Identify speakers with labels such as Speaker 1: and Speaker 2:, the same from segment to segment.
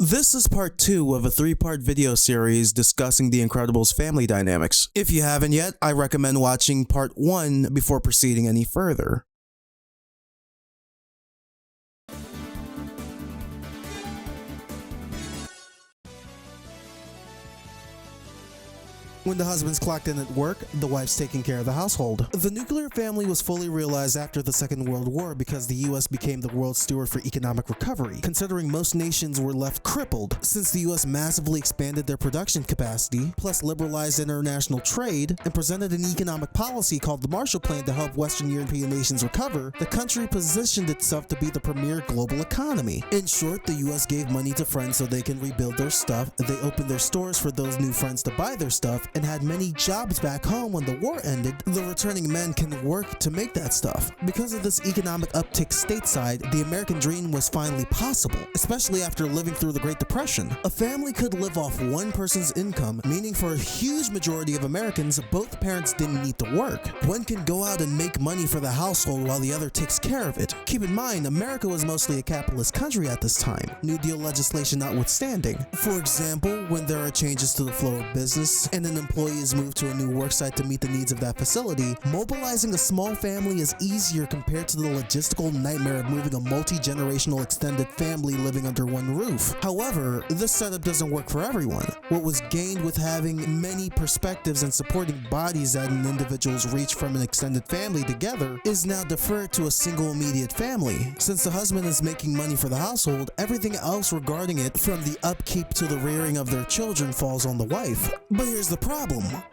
Speaker 1: This is part 2 of a 3-part video series discussing the Incredibles family dynamics. If you haven't yet, I recommend watching part 1 before proceeding any further. When the husband's clocked in at work, the wife's taking care of the household. The nuclear family was fully realized after the Second World War because the US became the world steward for economic recovery, considering most nations were left crippled since the US massively expanded their production capacity, plus liberalized international trade, and presented an economic policy called the Marshall Plan to help Western European nations recover. The country positioned itself to be the premier global economy. In short, the US gave money to friends so they can rebuild their stuff, they opened their stores for those new friends to buy their stuff, and had many jobs back home when the war ended. The returning men can work to make that stuff. Because of this economic uptick stateside, the American dream was finally possible, especially after living through the Great Depression. A family could live off one person's income, meaning for a huge majority of Americans, both parents didn't need to work. One can go out and make money for the household while the other takes care of it. Keep in mind, America was mostly a capitalist country at this time, New Deal legislation notwithstanding. For example, when there are changes to the flow of business and an employee is moved to a new worksite to meet the needs of that facility, mobilizing a small family is easier compared to the logistical nightmare of moving a multi-generational extended family living under one roof. However, this setup doesn't work for everyone. What was gained with having many perspectives and supporting bodies at an individual's reach from an extended family together is now deferred to a single immediate family. Since the husband is making money for the household, everything else regarding it, from the upkeep to the rearing of their children, falls on the wife. But here's the problem.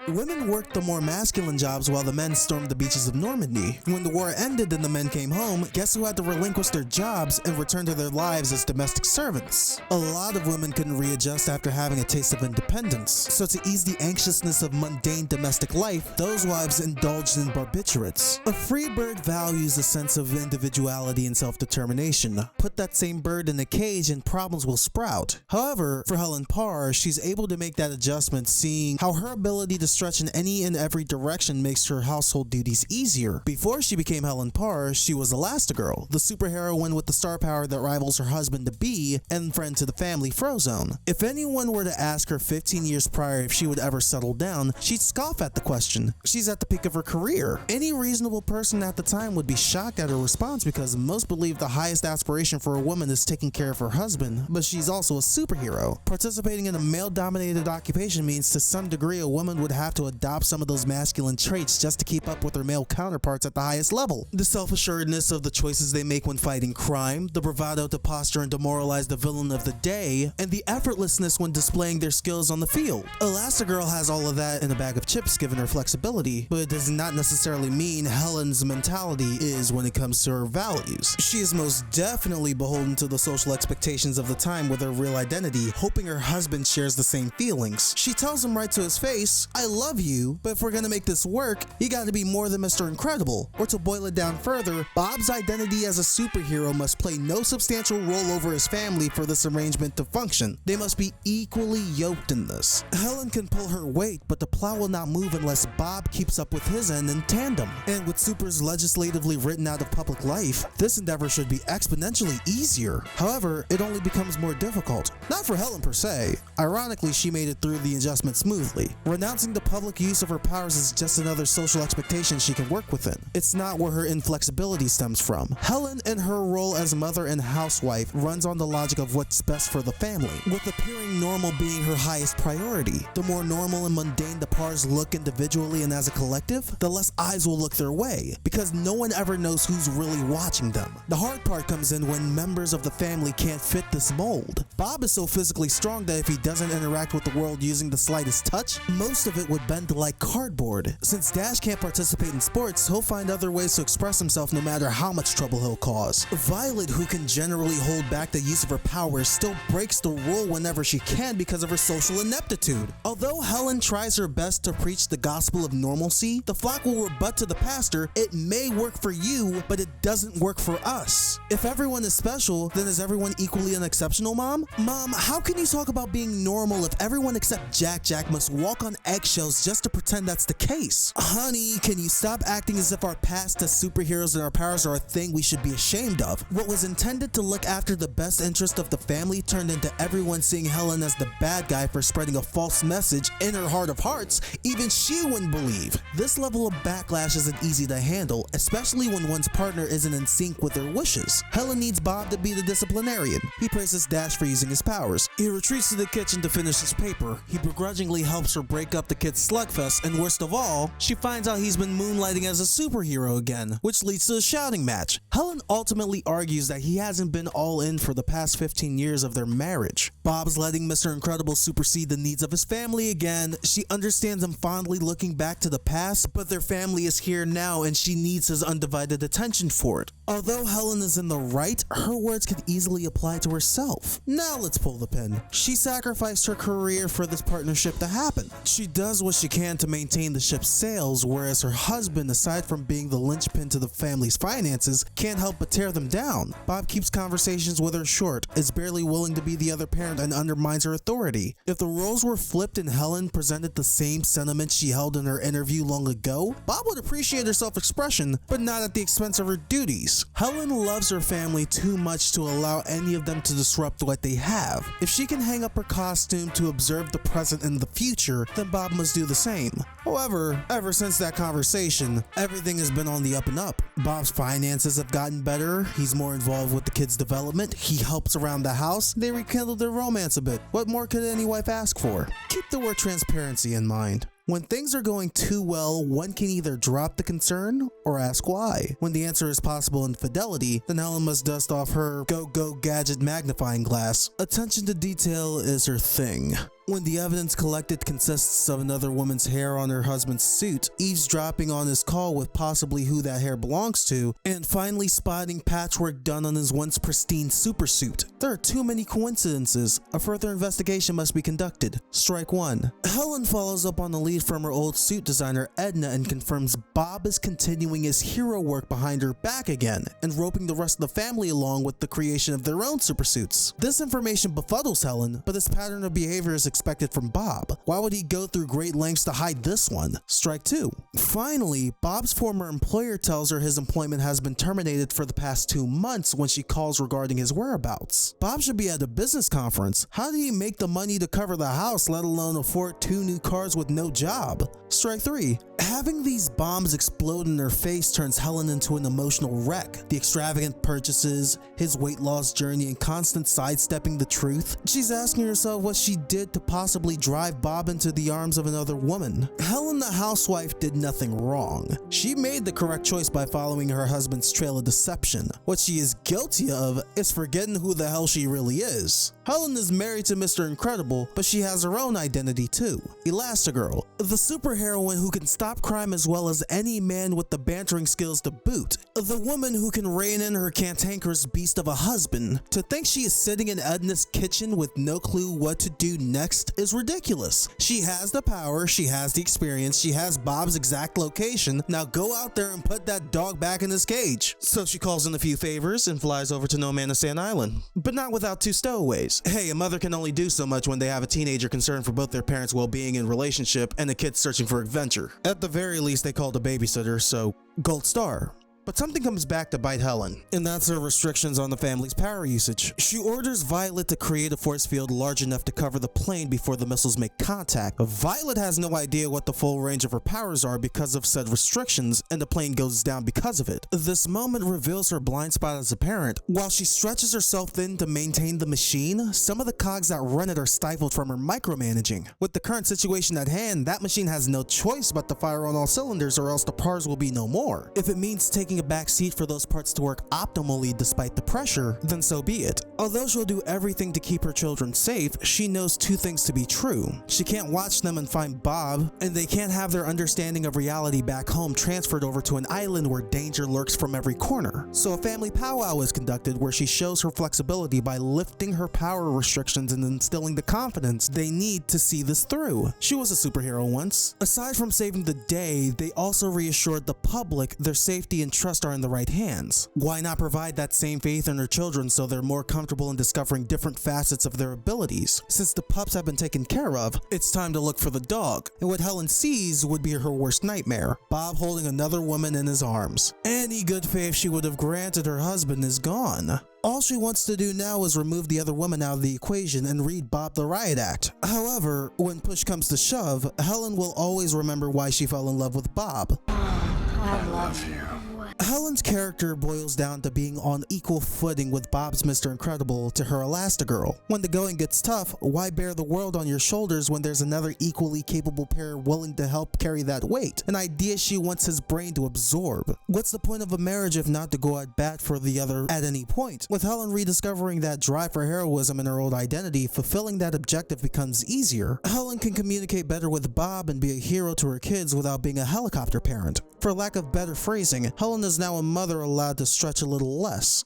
Speaker 1: Women worked the more masculine jobs while the men stormed the beaches of Normandy. When the war ended and the men came home, guess who had to relinquish their jobs and return to their lives as domestic servants? A lot of women couldn't readjust after having a taste of independence. So to ease the anxiousness of mundane domestic life, those wives indulged in barbiturates. A free bird values a sense of individuality and self-determination. Put that same bird in a cage and problems will sprout. However, for Helen Parr, she's able to make that adjustment, seeing how her ability to stretch in any and every direction makes her household duties easier. Before she became Helen Parr, she was Elastigirl, the superheroine with the star power that rivals her husband-to-be and friend to the family, Frozone. If anyone were to ask her 15 years prior if she would ever settle down, she'd scoff at the question. She's at the peak of her career. Any reasonable person at the time would be shocked at her response because most believe the highest aspiration for a woman is taking care of her husband, but she's also a superhero. Participating in a male-dominated occupation means to some degree a woman would have to adopt some of those masculine traits just to keep up with their male counterparts at the highest level. The self-assuredness of the choices they make when fighting crime, the bravado to posture and demoralize the villain of the day, and the effortlessness when displaying their skills on the field. Elastigirl has all of that in a bag of chips given her flexibility, but it does not necessarily mean Helen's mentality is when it comes to her values. She is most definitely beholden to the social expectations of the time with her real identity, hoping her husband shares the same feelings. She tells him right to his face, "I love you, but if we're gonna make this work, you gotta be more than Mr. Incredible." Or to boil it down further, Bob's identity as a superhero must play no substantial role over his family for this arrangement to function. They must be equally yoked in this. Helen can pull her weight, but the plow will not move unless Bob keeps up with his end in tandem. And with supers legislatively written out of public life, this endeavor should be exponentially easier. However, it only becomes more difficult. Not for Helen per se. Ironically, she made it through the adjustment smoothly. Renouncing the public use of her powers is just another social expectation she can work within. It's not where her inflexibility stems from. Helen, in her role as mother and housewife, runs on the logic of what's best for the family, with appearing normal being her highest priority. The more normal and mundane the Parrs look individually and as a collective, the less eyes will look their way, because no one ever knows who's really watching them. The hard part comes in when members of the family can't fit this mold. Bob is so physically strong that if he doesn't interact with the world using the slightest touch, most of it would bend like cardboard. Since Dash can't participate in sports, he'll find other ways to express himself no matter how much trouble he'll cause. Violet, who can generally hold back the use of her powers, still breaks the rule whenever she can because of her social ineptitude. Although Helen tries her best to preach the gospel of normalcy, the flock will rebut to the pastor, "It may work for you, but it doesn't work for us." If everyone is special, then is everyone equally unexceptional, Mom? Mom, how can you talk about being normal if everyone except Jack must walk walk on eggshells just to pretend that's the case. Honey, can you stop acting as if our past as superheroes and our powers are a thing we should be ashamed of? What was intended to look after the best interest of the family turned into everyone seeing Helen as the bad guy for spreading a false message in her heart of hearts even she wouldn't believe. This level of backlash isn't easy to handle, especially when one's partner isn't in sync with their wishes. Helen needs Bob to be the disciplinarian. He praises Dash for using his powers. He retreats to the kitchen to finish his paper. He begrudgingly helps her break up the kids' slugfest, and worst of all, she finds out he's been moonlighting as a superhero again, which leads to a shouting match. Helen ultimately argues that he hasn't been all in for the past 15 years of their marriage. Bob's letting Mr. Incredible supersede the needs of his family again. She understands him fondly looking back to the past, but their family is here now and she needs his undivided attention for it. Although Helen is in the right, her words could easily apply to herself. Now let's pull the pin. She sacrificed her career for this partnership to happen. She does what she can to maintain the ship's sails, whereas her husband, aside from being the linchpin to the family's finances, can't help but tear them down. Bob keeps conversations with her short, is barely willing to be the other parent, and undermines her authority. If the roles were flipped and Helen presented the same sentiments she held in her interview long ago, Bob would appreciate her self-expression, but not at the expense of her duties. Helen loves her family too much to allow any of them to disrupt what they have. If she can hang up her costume to observe the present and the future, then Bob must do the same. However, ever since that conversation, everything has been on the up and up. Bob's finances have gotten better, he's more involved with the kids' development, he helps around the house, they rekindled their romance a bit. What more could any wife ask for? Keep the word transparency in mind. When things are going too well, one can either drop the concern or ask why. When the answer is possible infidelity, then Helen must dust off her go-go gadget magnifying glass. Attention to detail is her thing. When the evidence collected consists of another woman's hair on her husband's suit, eavesdropping on his call with possibly who that hair belongs to, and finally spotting patchwork done on his once pristine supersuit, there are too many coincidences. A further investigation must be conducted. Strike one. Helen follows up on the lead from her old suit designer Edna and confirms Bob is continuing his hero work behind her back again and roping the rest of the family along with the creation of their own supersuits. This information befuddles Helen, but this pattern of behavior is expected from Bob. Why would he go through great lengths to hide this one? Strike two. Finally, Bob's former employer tells her his employment has been terminated for the past 2 months when she calls regarding his whereabouts. Bob should be at a business conference. How did he make the money to cover the house, let alone afford 2 new cars with no job? Strike three. Having these bombs explode in her face turns Helen into an emotional wreck. The extravagant purchases, his weight loss journey, and constant sidestepping the truth. She's asking herself what she did to possibly drive Bob into the arms of another woman. Helen the housewife did nothing wrong. She made the correct choice by following her husband's trail of deception. What she is guilty of is forgetting who the hell she really is. Helen is married to Mr. Incredible, but she has her own identity too. Elastigirl, the superheroine who can stop crime as well as any man with the bantering skills to boot. The woman who can rein in her cantankerous beast of a husband. To think she is sitting in Edna's kitchen with no clue what to do next is ridiculous. She has the power, she has the experience, she has Bob's exact location. Now go out there and put that dog back in his cage. So she calls in a few favors and flies over to No Man Sand Island. But not without 2 stowaways. Hey, a mother can only do so much when they have a teenager concerned for both their parents' well-being and relationship and a kid searching for adventure. At the very least, they called a babysitter, so gold star. But something comes back to bite Helen, and that's her restrictions on the family's power usage. She orders Violet to create a force field large enough to cover the plane before the missiles make contact. Violet has no idea what the full range of her powers are because of said restrictions, and the plane goes down because of it. This moment reveals her blind spot as a parent. While she stretches herself thin to maintain the machine, some of the cogs that run it are stifled from her micromanaging. With the current situation at hand, that machine has no choice but to fire on all cylinders or else the parts will be no more. If it means taking a back seat for those parts to work optimally despite the pressure, then so be it. Although she'll do everything to keep her children safe, she knows 2 things to be true. She can't watch them and find Bob, and they can't have their understanding of reality back home transferred over to an island where danger lurks from every corner. So a family powwow is conducted where she shows her flexibility by lifting her power restrictions and instilling the confidence they need to see this through. She was a superhero once. Aside from saving the day, they also reassured the public their safety and trust are in the right hands. Why not provide that same faith in her children so they're more comfortable in discovering different facets of their abilities? Since the pups have been taken care of, it's time to look for the dog, and what Helen sees would be her worst nightmare: Bob holding another woman in his arms. Any good faith she would have granted her husband is gone. All she wants to do now is remove the other woman out of the equation and read Bob the Riot Act. However, when push comes to shove, Helen will always remember why she fell in love with Bob.
Speaker 2: I love you.
Speaker 1: Helen's character boils down to being on equal footing with Bob's Mr. Incredible to her Elastigirl. When the going gets tough, why bear the world on your shoulders when there's another equally capable pair willing to help carry that weight? An idea she wants his brain to absorb. What's the point of a marriage if not to go at bat for the other at any point? With Helen rediscovering that drive for heroism in her old identity, fulfilling that objective becomes easier. Helen can communicate better with Bob and be a hero to her kids without being a helicopter parent. For lack of better phrasing, Helen is now a mother allowed to stretch a little less.